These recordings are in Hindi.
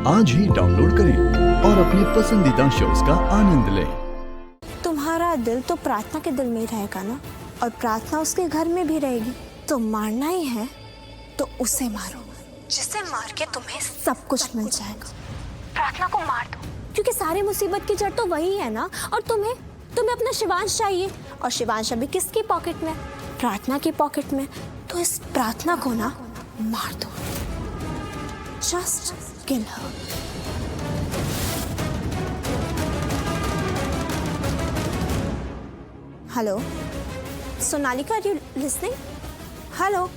आज ही डाउनलोड करें और अपने पसंदीदा शोज का आनंद लें। तुम्हारा दिल तो प्रार्थना के दिल में ही रहेगा ना, और प्रार्थना उसके घर में भी रहेगी। तो मारना ही है तो उसे मारो, जिसे मार के तुम्हें सब कुछ मिल जाएगा। प्रार्थना को मार दो, क्योंकि सारी मुसीबत की जड़ तो वही है ना। और तुम्हें अपना शिवांश चाहिए, और शिवांश अभी किसकी पॉकेट में? प्रार्थना की पॉकेट में। तो इस प्रार्थना को ना मार दो, just kill her. Hello Sonalika, are you listening? Hello.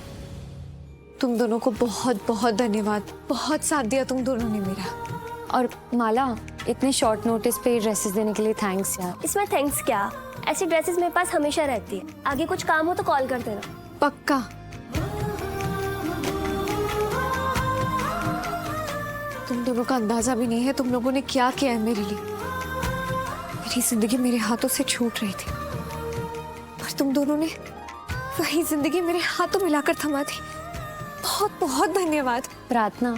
तुम दोनों को बहुत बहुत धन्यवाद, बहुत साथ दिया तुम दोनों ने मेरा। और माला, इतने शॉर्ट नोटिस पे ड्रेसेस देने के लिए थैंक्स यार। इसमें थैंक्स क्या, ऐसी ड्रेसेस मेरे पास हमेशा रहती है। आगे कुछ काम हो तो कॉल कर देना। पक्का। तुम दोनों का अंदाजा भी नहीं है तुम लोगों ने क्या किया है मेरे लिए। मेरी जिंदगी मेरे हाथों से छूट रही थी और तुम दोनों ने वही जिंदगी मेरे हाथों मिलाकर थमा दी। बहुत बहुत धन्यवाद। प्रार्थना,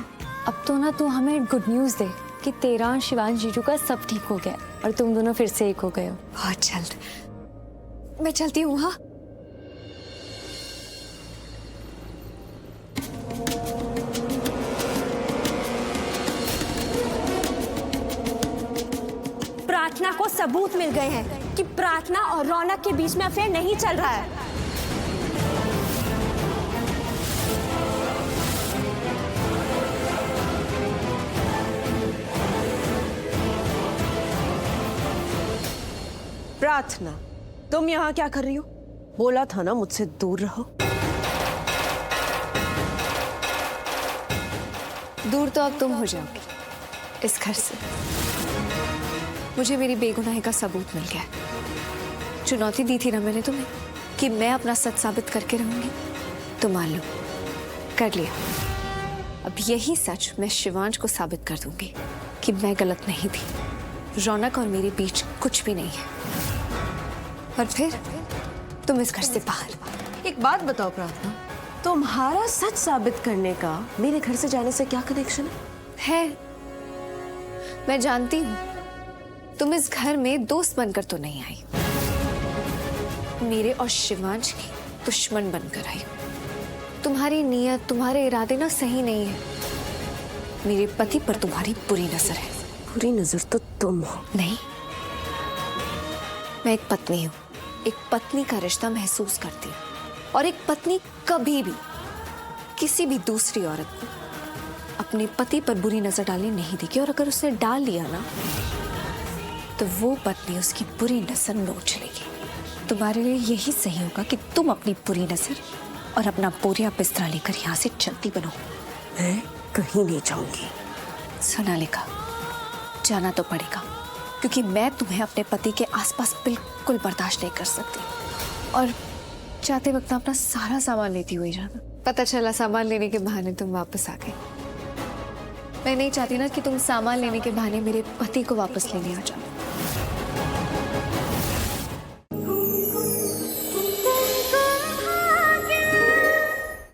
अब तो ना तू हमें गुड न्यूज़ दे कि तेरा और शिवांश जीजू का सब ठीक हो गया और तुम दोनों फिर से एक हो गए हो। बहुत जल्द। मैं चलती हूँ। हाँ, प्रार्थना को सबूत मिल गए हैं कि प्रार्थना और रौनक के बीच में अफेयर नहीं चल रहा है। प्रार्थना, तुम यहाँ क्या कर रही हो? बोला था ना मुझसे दूर रहो। दूर तो अब तुम हो जाओगी इस घर से। मुझे मेरी बेगुनाही का सबूत मिल गया। चुनौती दी थी ना मैंने तुम्हें कि मैं अपना सच साबित करके रहूंगी, तो मान लो कर लिया। अब यही सच मैं शिवांश को साबित कर दूंगी कि मैं गलत नहीं थी। रौनक और मेरे बीच कुछ भी नहीं है। और फिर तुम इस घर से बाहर। एक बात बताओ प्रार्थना, तुम्हारा सच साबित करने का मेरे घर से जाने से क्या कनेक्शन है? मैं जानती हूँ तुम इस घर में दोस्त बनकर तो नहीं आई, मेरे और शिवांश की दुश्मन बनकर आई। तुम्हारी नीयत, तुम्हारे इरादे ना सही नहीं है। मेरे पति पर तुम्हारी बुरी नजर है। बुरी नजर तो तुम हो। नहीं, मैं एक पत्नी हूँ। एक पत्नी का रिश्ता महसूस करती हूँ, और एक पत्नी कभी भी किसी भी दूसरी औरत को अपने पति पर बुरी नजर डालने नहीं देगी। और अगर उसने डाल लिया ना, तो वो पत्नी उसकी बुरी नजर नोच लेगी। तुम्हारे लिए यही सही होगा कि तुम अपनी बुरी नजर और अपना बोरिया बिस्तरा लेकर यहाँ से चलती बनो। मैं कहीं नहीं जाऊंगी। सोनालिका, जाना तो पड़ेगा, क्योंकि मैं तुम्हें अपने पति के आसपास बिल्कुल बर्दाश्त नहीं कर सकती। और जाते वक्त अपना सारा सामान लेती हुई जाना। पता चला सामान लेने के बहाने तुम वापस आ गए। मैं नहीं चाहती ना कि तुम सामान लेने के बहाने मेरे पति को वापस लेने आ जाओ।